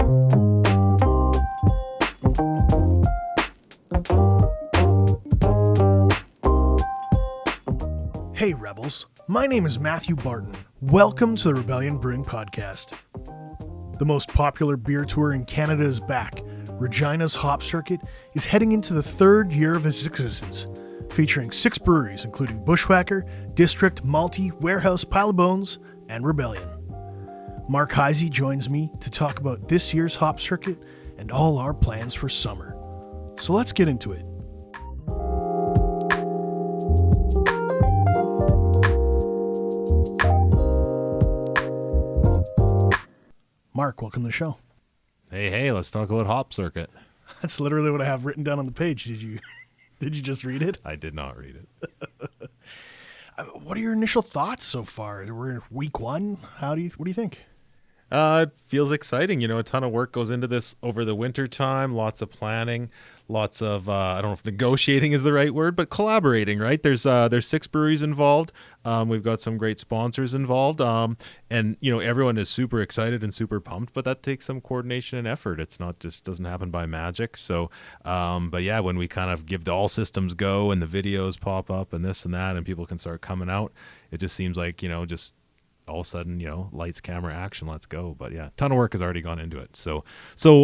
Hey Rebels, my name is Matthew Barton. Welcome to the Rebellion Brewing Podcast. The most popular beer tour in Canada is back. Regina's Hop Circuit is heading into the third year of its existence, featuring 6 breweries including Bushwhacker, District, Malty, Warehouse, Pile of Bones, and Rebellion. Mark Heise joins me to talk about this year's Hop Circuit and all our plans for summer. So let's get into it. Mark, welcome to the show. Hey, let's talk about Hop Circuit. That's literally what I have written down on the page. Did you just read it? I did not read it. What are your initial thoughts so far? We're in week 1. What do you think? It feels exciting. A ton of work goes into this over the winter time, lots of planning, lots of, I don't know if negotiating is the right word, but collaborating, right? There's 6 breweries involved. We've got some great sponsors involved. And everyone is super excited and super pumped, but that takes some coordination and effort. It's not just doesn't happen by magic. So, but yeah, when we kind of give the all systems go and the videos pop up and this and that, and people can start coming out, it just seems like, just all of a sudden, lights, camera, action, let's go. But yeah, a ton of work has already gone into it. So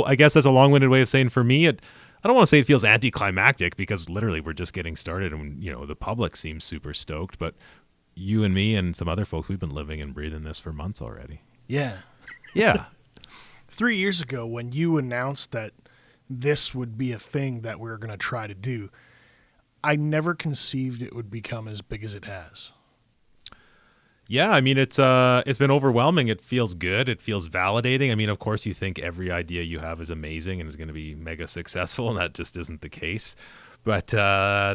I guess that's a long-winded way of saying for me, I don't want to say it feels anticlimactic because literally we're just getting started and, the public seems super stoked, but you and me and some other folks, we've been living and breathing this for months already. Yeah. Yeah. 3 years ago when you announced that this would be a thing that we were going to try to do, I never conceived it would become as big as it has. Yeah, it's been overwhelming. It feels good. It feels validating. Of course, you think every idea you have is amazing and is going to be mega successful, and that just isn't the case. But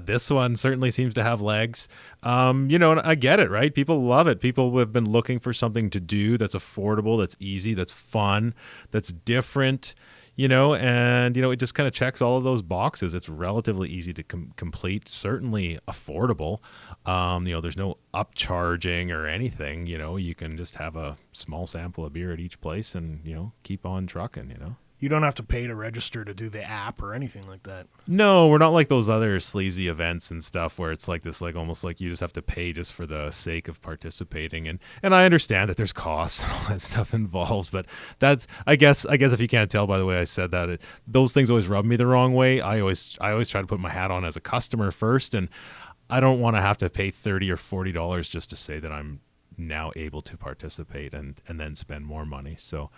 this one certainly seems to have legs. And I get it, right? People love it. People have been looking for something to do that's affordable, that's easy, that's fun, that's different. And it just kind of checks all of those boxes. It's relatively easy to complete, certainly affordable. There's no upcharging or anything. You can just have a small sample of beer at each place and, keep on trucking, You don't have to pay to register to do the app or anything like that. No, we're not like those other sleazy events and stuff where it's like this, like almost like you just have to pay just for the sake of participating. And I understand that there's costs and all that stuff involved, but that's, I guess if you can't tell by the way I said that, those things always rub me the wrong way. I always try to put my hat on as a customer first, and I don't want to have to pay $30 or $40 just to say that I'm now able to participate and then spend more money. So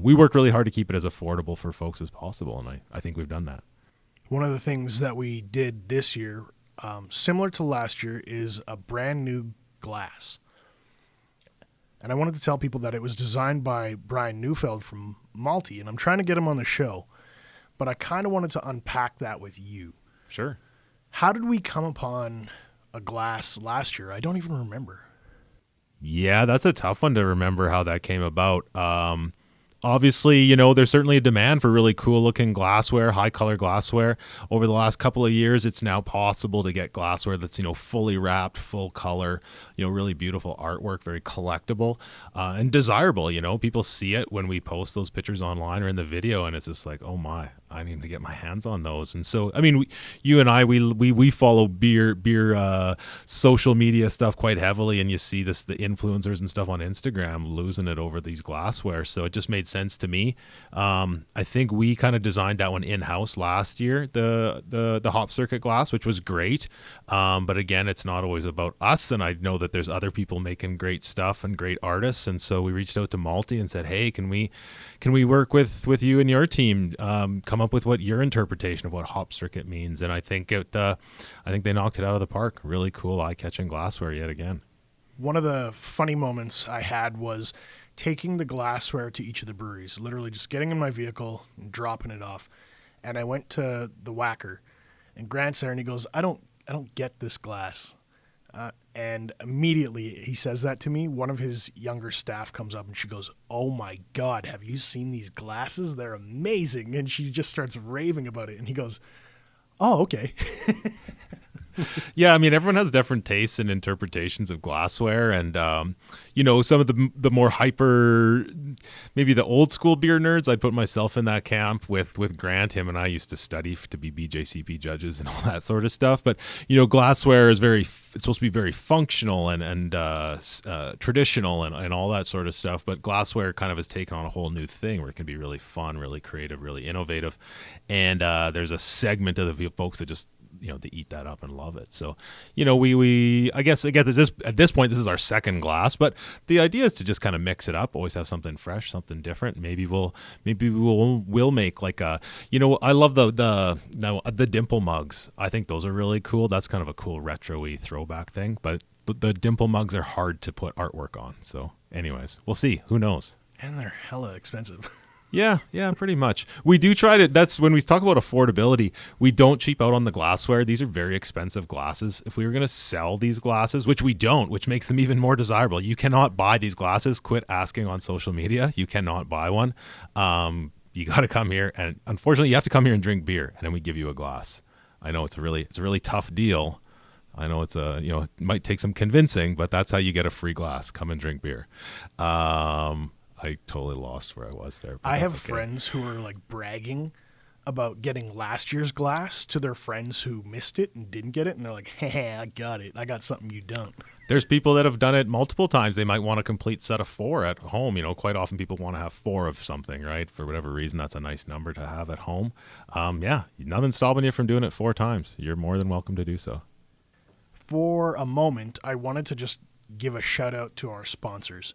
we worked really hard to keep it as affordable for folks as possible, and I think we've done that. One of the things that we did this year, similar to last year, is a brand new glass. And I wanted to tell people that it was designed by Brian Neufeld from Malty, and I'm trying to get him on the show, but I kind of wanted to unpack that with you. Sure. How did we come upon a glass last year? I don't even remember. Yeah, that's a tough one to remember how that came about. Obviously, there's certainly a demand for really cool looking glassware, high color glassware. Over the last couple of years, it's now possible to get glassware that's, fully wrapped, full color, really beautiful artwork, very collectible, and desirable. People see it when we post those pictures online or in the video, and it's just like, oh my, I need to get my hands on those. And so, you and I, we follow beer social media stuff quite heavily, and you see the influencers and stuff on Instagram losing it over these glassware. So it just made sense to me. I think we kind of designed that one in-house last year, the Hop Circuit glass, which was great. But again, it's not always about us, and I know that there's other people making great stuff and great artists. And so we reached out to Malty and said, hey, can we work with you and your team, come up with what your interpretation of what Hop Circuit means? And I think they knocked it out of the park. Really cool, eye-catching glassware yet again. One of the funny moments I had was taking the glassware to each of the breweries, literally just getting in my vehicle and dropping it off. And I went to the Whacker, and Grant's there, and he goes, I don't get this glass. And immediately he says that to me. One of his younger staff comes up and she goes, oh my God, have you seen these glasses? They're amazing. And she just starts raving about it. And he goes, oh, okay. Yeah, I mean, everyone has different tastes and interpretations of glassware, and some of the more hyper, maybe the old school beer nerds. I'd put myself in that camp with Grant. Him and I used to study to be BJCP judges and all that sort of stuff. But glassware is it's supposed to be very functional and traditional and all that sort of stuff. But glassware kind of has taken on a whole new thing where it can be really fun, really creative, really innovative, and there's a segment of the folks that just they eat that up and love it. So, we I guess at this point, this is our second glass, but the idea is to just kind of mix it up, always have something fresh, something different. Maybe we'll make like I love the dimple mugs. I think those are really cool. That's kind of a cool retro-y throwback thing, but the dimple mugs are hard to put artwork on. So anyways, we'll see. Who knows? And they're hella expensive. Yeah, pretty much. We do try to, that's when we talk about affordability, we don't cheap out on the glassware. These are very expensive glasses. If we were going to sell these glasses, which we don't, which makes them even more desirable, you cannot buy these glasses. Quit asking on social media. You cannot buy one. You got to come here, and unfortunately you have to come here and drink beer, and then we give you a glass. I know it's a really tough deal. I know it's it might take some convincing, but that's how you get a free glass. Come and drink beer. I totally lost where I was there. I have friends who are like bragging about getting last year's glass to their friends who missed it and didn't get it. And they're like, hey, I got it. I got something you don't. There's people that have done it multiple times. They might want a complete set of 4 at home. Quite often people want to have 4 of something, right? For whatever reason, that's a nice number to have at home. Nothing's stopping you from doing it 4 times. You're more than welcome to do so. For a moment, I wanted to just give a shout out to our sponsors.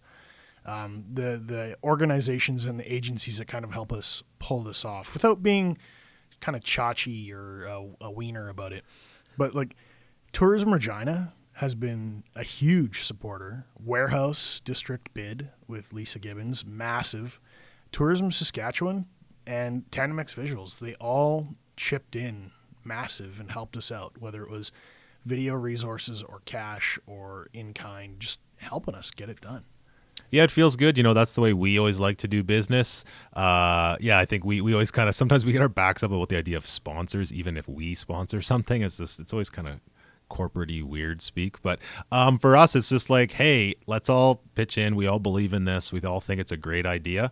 The organizations and the agencies that kind of help us pull this off without being kind of chachi or a wiener about it. But like Tourism Regina has been a huge supporter. Warehouse District Bid with Lisa Gibbons, massive. Tourism Saskatchewan and Tandem X Visuals, they all chipped in massive and helped us out, whether it was video resources or cash or in-kind, just helping us get it done. Yeah, it feels good. That's the way we always like to do business. I think we always kind of, sometimes we get our backs up about the idea of sponsors, even if we sponsor something. It's always kind of corporate-y weird speak. But for us, it's just like, hey, let's all pitch in. We all believe in this. We all think it's a great idea.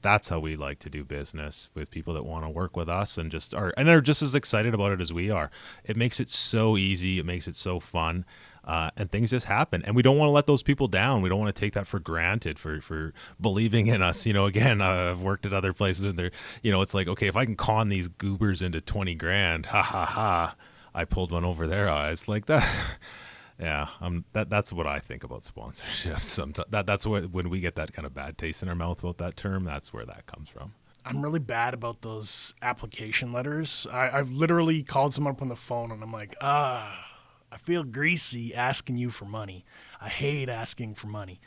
That's how we like to do business with people that want to work with us and are just as excited about it as we are. It makes it so easy. It makes it so fun. And things just happen, and we don't want to let those people down. We don't want to take that for granted for believing in us. Again, I've worked at other places and they're, it's like, okay, if I can con these goobers into 20 grand, ha ha ha, I pulled one over their eyes like that. Yeah, that's what I think about sponsorships. Sometimes that's when we get that kind of bad taste in our mouth about that term. That's where that comes from. I'm really bad about those application letters. I've literally called someone up on the phone and I'm like, I feel greasy asking you for money. I hate asking for money.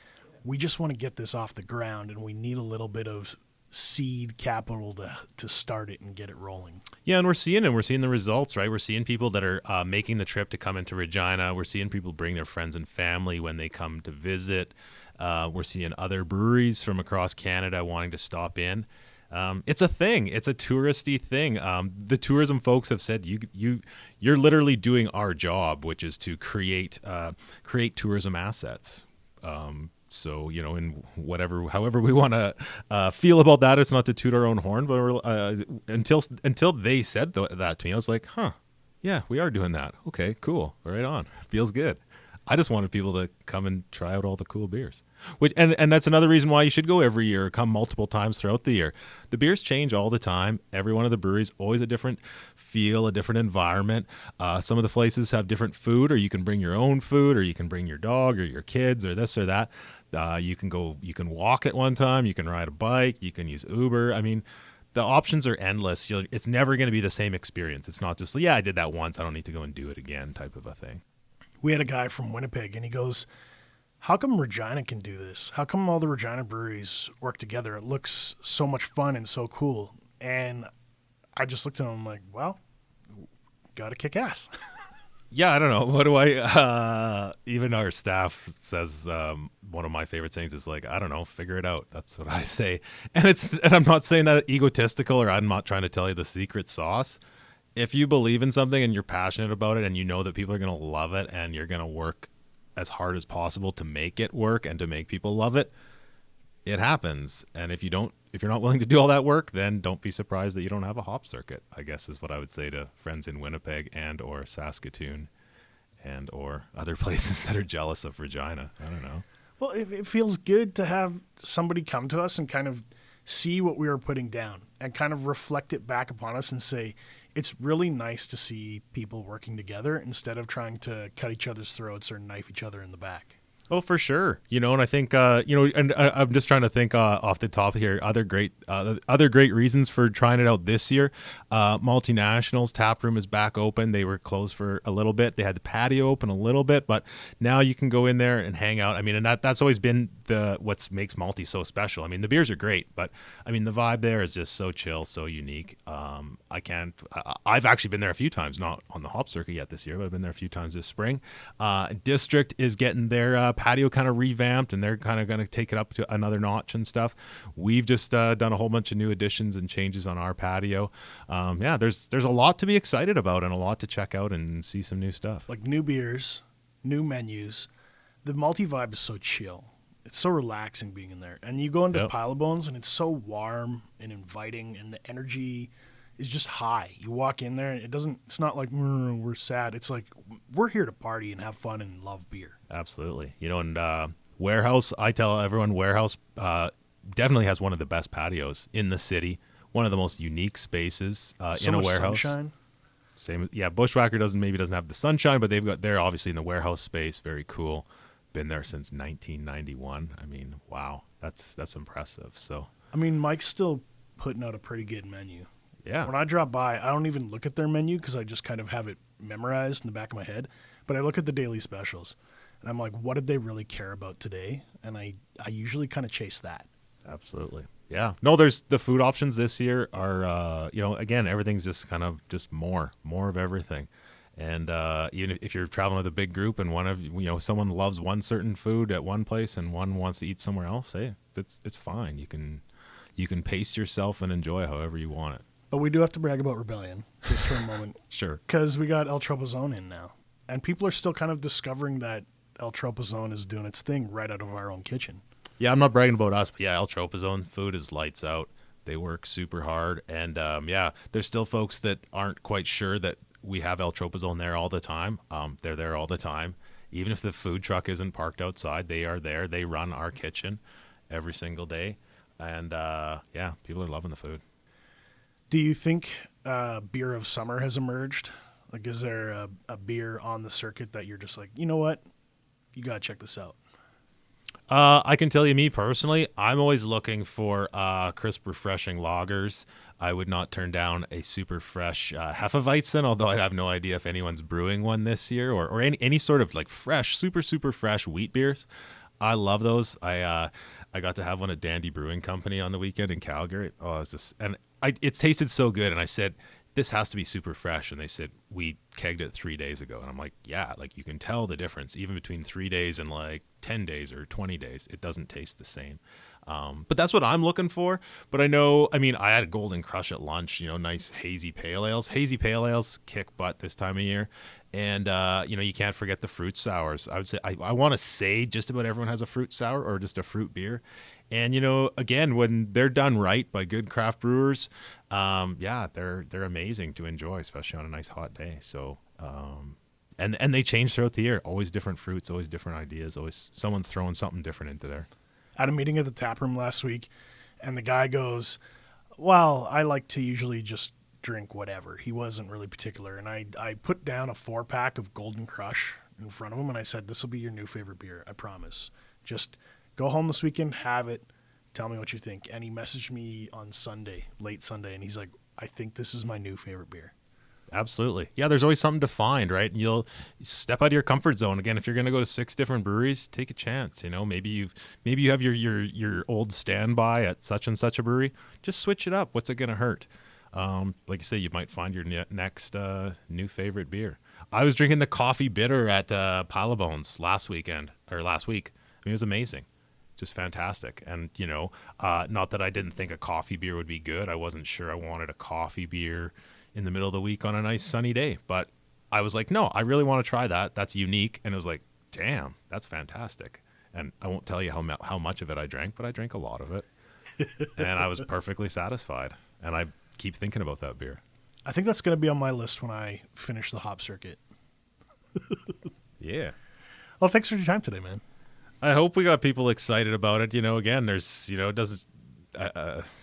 We just want to get this off the ground, and we need a little bit of seed capital to start it and get it rolling. Yeah, and we're seeing the results, right? We're seeing people that are making the trip to come into Regina. We're seeing people bring their friends and family when they come to visit. We're seeing other breweries from across Canada wanting to stop in. It's a thing. It's a touristy thing. The tourism folks have said you're literally doing our job, which is to create tourism assets. So in however we want to feel about that, it's not to toot our own horn, but until they said that to me, I was like, yeah, we are doing that. Okay, cool, right on. Feels good. I just wanted people to come and try out all the cool beers. And that's another reason why you should go every year, or come multiple times throughout the year. The beers change all the time. Every one of the breweries, always a different feel, a different environment. Some of the places have different food, or you can bring your own food, or you can bring your dog or your kids or this or that. You can walk at one time, you can ride a bike, you can use Uber. I mean, the options are endless. It's never going to be the same experience. It's not just, I did that once, I don't need to go and do it again type of a thing. We had a guy from Winnipeg, and he goes, how come Regina can do this? How come all the Regina breweries work together? It looks so much fun and so cool. And I just looked at him like, well, gotta kick ass. Yeah, I don't know. What do I, even our staff says, one of my favorite things is like, I don't know, figure it out. That's what I say. And I'm not saying that egotistical, or I'm not trying to tell you the secret sauce. if you believe in something and you're passionate about it and you know that people are going to love it and you're going to work as hard as possible to make it work and to make people love it, it happens. And if you're not willing to do all that work, then don't be surprised that you don't have a hop circuit, I guess is what I would say to friends in Winnipeg and or Saskatoon and or other places that are jealous of Regina. I don't know. Well, it feels good to have somebody come to us and kind of see what we were putting down and kind of reflect it back upon us and say, it's really nice to see people working together instead of trying to cut each other's throats or knife each other in the back. Oh, for sure. And I think, and I'm just trying to think off the top here, other great reasons for trying it out this year. Multinationals tap room is back open. They were closed for a little bit. They had the patio open a little bit, but now you can go in there and hang out. I mean, and that's always been what makes Multi so special. I mean, the beers are great, but I mean, the vibe there is just so chill, so unique. I've actually been there a few times, not on the hop circuit yet this year, but I've been there a few times this spring. District is getting their patio kind of revamped, and they're kind of going to take it up to another notch and stuff. We've just done a whole bunch of new additions and changes on our patio. There's a lot to be excited about and a lot to check out and see some new stuff. Like new beers, new menus. The Multi vibe is so chill. It's so relaxing being in there. And you go into Pile of Bones, and it's so warm and inviting, and the energy is just high. You walk in there, and it's not like we're sad. It's like we're here to party and have fun and love beer. Absolutely. And Warehouse, I tell everyone, Warehouse definitely has one of the best patios in the city. One of the most unique spaces So in a much warehouse. sunshine. Same, yeah. Bushwhacker maybe doesn't have the sunshine, but they're obviously in the warehouse space. Very cool. Been there since 1991. I mean, wow, that's impressive. So, I mean, Mike's still putting out a pretty good menu. yeah. When I drop by, I don't even look at their menu because I just kind of have it memorized in the back of my head. But I look at the daily specials, and I'm like, what did they really care about today? And I usually kind of chase that. Absolutely. Yeah. No, there's the food options this year are, again, everything's just kind of just more of everything. And even if you're traveling with a big group and someone loves one certain food at one place and one wants to eat somewhere else, hey, it's fine. You can pace yourself and enjoy however you want it. But we do have to brag about Rebellion just for a moment. Sure. Because we got El Tropozone in now. And people are still kind of discovering that El Tropozone is doing its thing right out of our own kitchen. Yeah, I'm not bragging about us, but yeah, El Tropozone food is lights out. They work super hard. And there's still folks that aren't quite sure that we have El Tropozone there all the time. They're there all the time. Even if the food truck isn't parked outside, they are there. They run our kitchen every single day. And people are loving the food. Do you think beer of summer has emerged? Like, is there a beer on the circuit that you're just like, you know what? You got to check this out. I can tell you, me personally, I'm always looking for crisp, refreshing lagers. I would not turn down a super fresh Hefeweizen, although I have no idea if anyone's brewing one this year or any sort of like fresh, super, super fresh wheat beers. I love those. I got to have one at Dandy Brewing Company on the weekend in Calgary. Oh, it tasted so good. And I said, this has to be super fresh. And they said, we kegged it 3 days ago. And I'm like, yeah, like you can tell the difference even between 3 days and like 10 days or 20 days. It doesn't taste the same. But that's what I'm looking for. But I had a Golden Crush at lunch, nice hazy pale ales. Hazy pale ales kick butt this time of year. And, you can't forget the fruit sours. I would say, I want to say just about everyone has a fruit sour or just a fruit beer. And, again, when they're done right by good craft brewers, they're amazing to enjoy, especially on a nice hot day. So, and they change throughout the year. Always different fruits, always different ideas, always someone's throwing something different into there. I had a meeting at the tap room last week, and the guy goes, well, I like to usually just drink whatever. He wasn't really particular. And I put down a 4-pack of Golden Crush in front of him, and I said, this will be your new favorite beer, I promise. Just go home this weekend, have it, tell me what you think. And he messaged me on Sunday, late Sunday, and he's like, I think this is my new favorite beer. Absolutely. Yeah, there's always something to find, right? And you'll step out of your comfort zone. Again, if you're going to go to 6 different breweries, take a chance. Maybe you have your old standby at such and such a brewery. Just switch it up. What's it going to hurt? Like you say, you might find your next new favorite beer. I was drinking the coffee bitter at Pile of Bones last week. I mean, it was amazing. Just fantastic. And, not that I didn't think a coffee beer would be good. I wasn't sure I wanted a coffee beer, in the middle of the week on a nice sunny day. But I was like, no, I really want to try that. That's unique. And it was like, damn, that's fantastic. And I won't tell you how much of it I drank, but I drank a lot of it. And I was perfectly satisfied. And I keep thinking about that beer. I think that's going to be on my list when I finish the hop circuit. Yeah. Well, thanks for your time today, man. I hope we got people excited about it. Again, there's, it doesn't,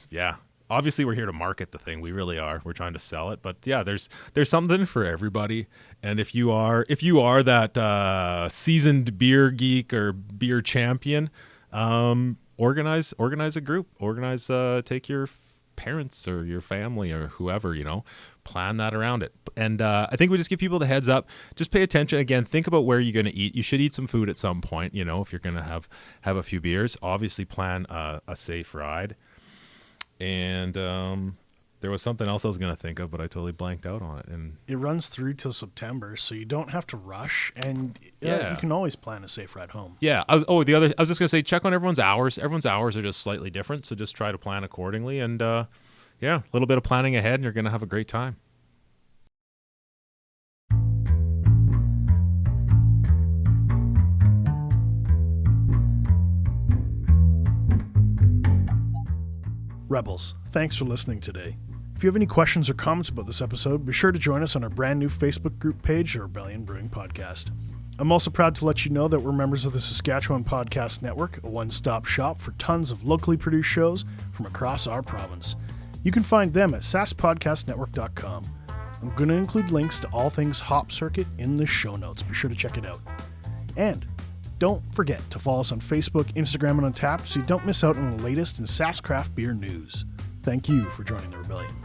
yeah. Obviously, we're here to market the thing. We really are. We're trying to sell it. But yeah, there's something for everybody. And if you are that seasoned beer geek or beer champion, organize a group. Take your parents or your family or whoever, plan that around it. And I think we just give people the heads up. Just pay attention. Again, think about where you're going to eat. You should eat some food at some point, if you're going to have a few beers. Obviously, plan a safe ride. And there was something else I was going to think of, but I totally blanked out on it. And it runs through till September, so you don't have to rush, and you can always plan a safe ride home. Yeah. I was just going to say, check on everyone's hours. Everyone's hours are just slightly different, so just try to plan accordingly. And a little bit of planning ahead, and you're going to have a great time. Rebels, thanks for listening today. If you have any questions or comments about this episode, be sure to join us on our brand new Facebook group page, the Rebellion Brewing Podcast. I'm also proud to let you know that we're members of the Saskatchewan Podcast Network, a one-stop shop for tons of locally produced shows from across our province. You can find them at saspodcastnetwork.com. I'm going to include links to all things Hop Circuit in the show notes. Be sure to check it out. And don't forget to follow us on Facebook, Instagram, and Untappd so you don't miss out on the latest in Sask craft beer news. Thank you for joining the Rebellion.